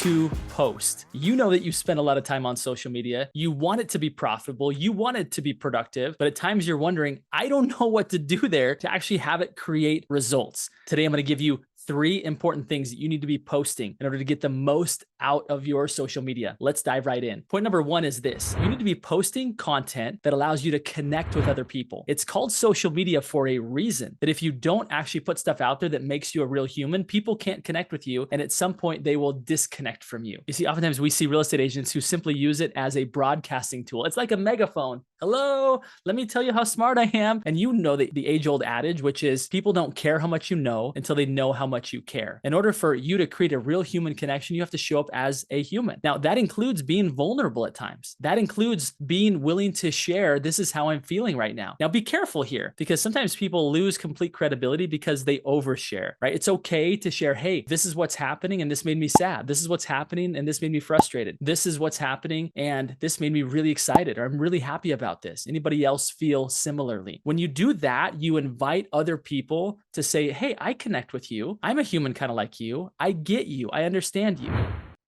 to post. You know that you spend a lot of time on social media. You want it to be profitable. You want it to be productive, but at times you're wondering, I don't know what to do there to actually have it create results. Today, I'm going to give you 3 important things that you need to be posting in order to get the most out of your social media. Let's dive right in. Point number 1 is this. You need to be posting content that allows you to connect with other people. It's called social media for a reason, that if you don't actually put stuff out there that makes you a real human, people can't connect with you. And at some point they will disconnect from you. You see, oftentimes we see real estate agents who simply use it as a broadcasting tool. It's like a megaphone. Hello, let me tell you how smart I am. And you know the age-old adage, which is people don't care how much you know until they know how much you care. In order for you to create a real human connection, you have to show up as a human. Now, that includes being vulnerable at times. That includes being willing to share, this is how I'm feeling right now. Now, be careful here, because sometimes people lose complete credibility because they overshare, right? It's okay to share, hey, this is what's happening and this made me sad. This is what's happening and this made me frustrated. This is what's happening and this made me really excited, or I'm really happy about this. Anybody else feel similarly? When you do that, you invite other people to say, hey, I connect with you. I'm a human kind of like you. I get you. I understand you.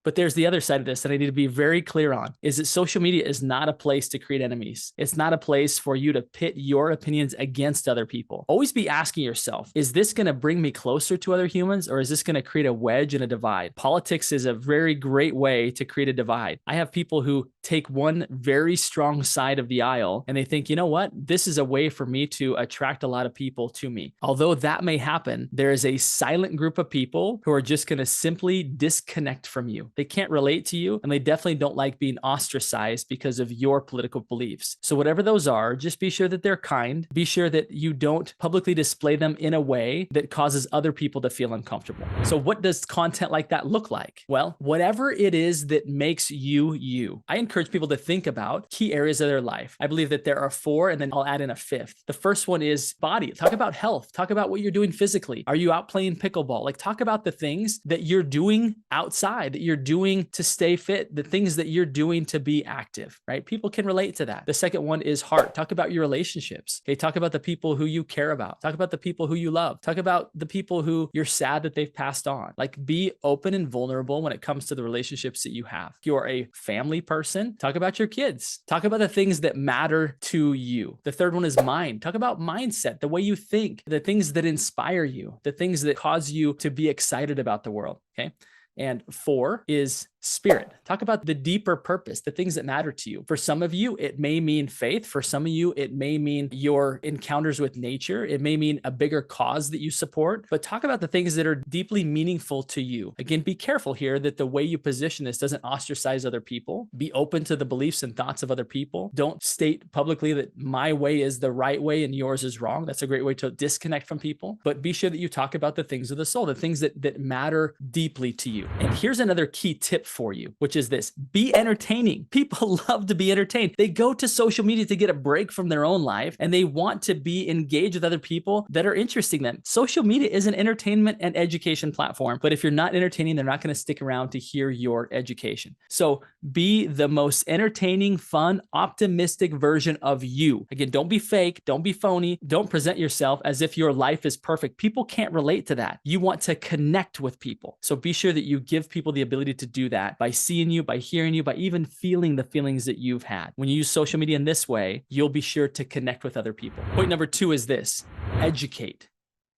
But there's the other side of this that I need to be very clear on, is that social media is not a place to create enemies. It's not a place for you to pit your opinions against other people. Always be asking yourself, is this going to bring me closer to other humans, or is this going to create a wedge and a divide? Politics is a very great way to create a divide. I have people who take one very strong side of the aisle and they think, you know what, this is a way for me to attract a lot of people to me. Although that may happen, there is a silent group of people who are just going to simply disconnect from you. They can't relate to you, and they definitely don't like being ostracized because of your political beliefs. So whatever those are, just be sure that they're kind. Be sure that you don't publicly display them in a way that causes other people to feel uncomfortable. So what does content like that look like? Well, whatever it is that makes you, you. I encourage people to think about key areas of their life. I believe that there are 4, and then I'll add in a 5th. The first one is body. Talk about health. Talk about what you're doing physically. Are you out playing pickleball? Like, talk about the things that you're doing outside, that you're doing to stay fit, the things that you're doing to be active, right? People can relate to that. The second one is heart. Talk about your relationships. Okay, talk about the people who you care about. Talk about the people who you love. Talk about the people who you're sad that they've passed on. Like, be open and vulnerable when it comes to the relationships that you have. If you're a family person, talk about your kids. Talk about the things that matter to you. The third one is mind. Talk about mindset, the way you think, the things that inspire you, the things that cause you to be excited about the world, okay? And 4 is spirit. Talk about the deeper purpose, the things that matter to you. For some of you, it may mean faith. For some of you, it may mean your encounters with nature. It may mean a bigger cause that you support, but talk about the things that are deeply meaningful to you. Again, be careful here that the way you position this doesn't ostracize other people. Be open to the beliefs and thoughts of other people. Don't state publicly that my way is the right way and yours is wrong. That's a great way to disconnect from people, but be sure that you talk about the things of the soul, the things that matter deeply to you. And here's another key tip for you, which is this: be entertaining. People love to be entertained. They go to social media to get a break from their own life, and they want to be engaged with other people that are interesting them. Social media is an entertainment and education platform, but if you're not entertaining, they're not going to stick around to hear your education. So be the most entertaining, fun, optimistic version of you. Again, don't be fake. Don't be phony. Don't present yourself as if your life is perfect. People can't relate to that. You want to connect with people. So be sure that you give people the ability to do that by seeing you, by hearing you, by even feeling the feelings that you've had. When you use social media in this way, you'll be sure to connect with other people. Point number 2 is this: educate.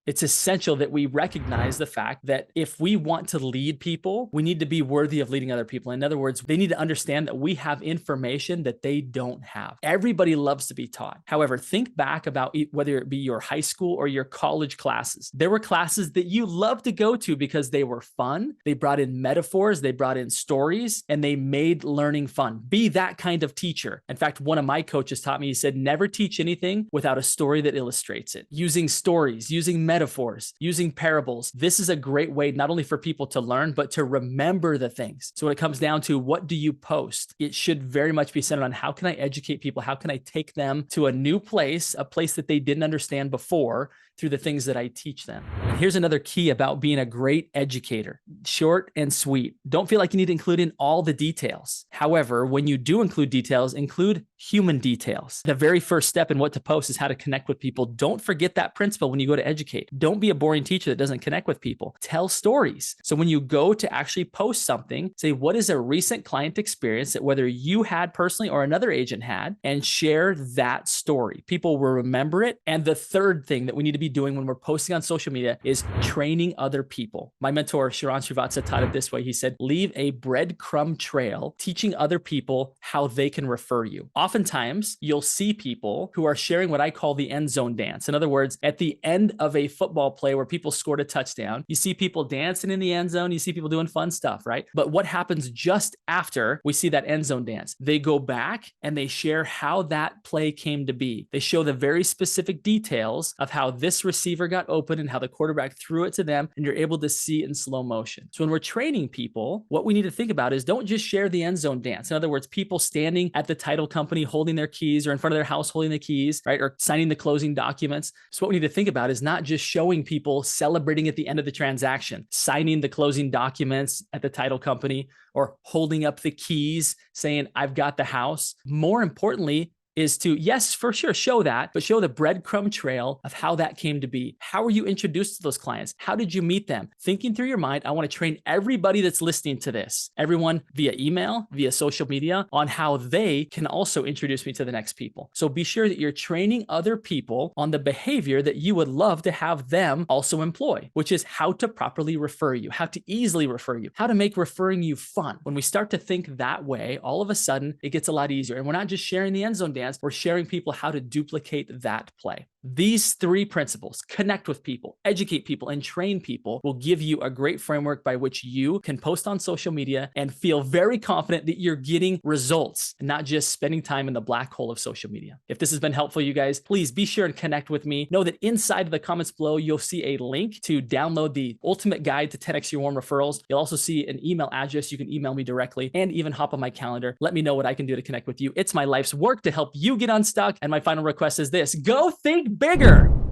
It's essential that we recognize the fact that if we want to lead people, we need to be worthy of leading other people. In other words, they need to understand that we have information that they don't have. Everybody loves to be taught. However, think back about whether it be your high school or your college classes. There were classes that you loved to go to because they were fun. They brought in metaphors, they brought in stories, and they made learning fun. Be that kind of teacher. In fact, one of my coaches taught me, he said, never teach anything without a story that illustrates it. Using stories, using metaphors, using parables. This is a great way not only for people to learn, but to remember the things. So when it comes down to what do you post, it should very much be centered on how can I educate people? How can I take them to a new place, a place that they didn't understand before, through the things that I teach them. And here's another key about being a great educator. Short and sweet. Don't feel like you need to include in all the details. However, when you do include details, include human details. The very first step in what to post is how to connect with people. Don't forget that principle when you go to educate. Don't be a boring teacher that doesn't connect with people. Tell stories. So when you go to actually post something, say, what is a recent client experience that whether you had personally or another agent had, and share that story. People will remember it. And the third thing that we need to be doing when we're posting on social media is training other people. My mentor, Sharon Srivatsa, taught it this way. He said, leave a breadcrumb trail, teaching other people how they can refer you. Oftentimes, you'll see people who are sharing what I call the end zone dance. In other words, at the end of a football play where people scored a touchdown, you see people dancing in the end zone, you see people doing fun stuff, right? But what happens just after we see that end zone dance? They go back and they share how that play came to be. They show the very specific details of how this receiver got open and how the quarterback threw it to them, and you're able to see it in slow motion. So when we're training people, what we need to think about is don't just share the end zone dance. In other words, people standing at the title company holding their keys, or in front of their house holding the keys, right? Or signing the closing documents. So what we need to think about is not just showing people celebrating at the end of the transaction, signing the closing documents at the title company, or holding up the keys saying, I've got the house. More importantly, is to, yes, for sure, show that, but show the breadcrumb trail of how that came to be. How were you introduced to those clients? How did you meet them? Thinking through your mind, I want to train everybody that's listening to this, everyone via email, via social media, on how they can also introduce me to the next people. So be sure that you're training other people on the behavior that you would love to have them also employ, which is how to properly refer you, how to easily refer you, how to make referring you fun. When we start to think that way, all of a sudden it gets a lot easier. And we're not just sharing the end zone dance, we're sharing people how to duplicate that play. These three principles, connect with people, educate people, and train people, will give you a great framework by which you can post on social media and feel very confident that you're getting results and not just spending time in the black hole of social media. If this has been helpful, you guys, please be sure and connect with me. Know that inside of the comments below, you'll see a link to download the ultimate guide to 10x your warm referrals. You'll also see an email address. You can email me directly and even hop on my calendar. Let me know what I can do to connect with you. It's my life's work to help you get unstuck. And my final request is this: go think bigger.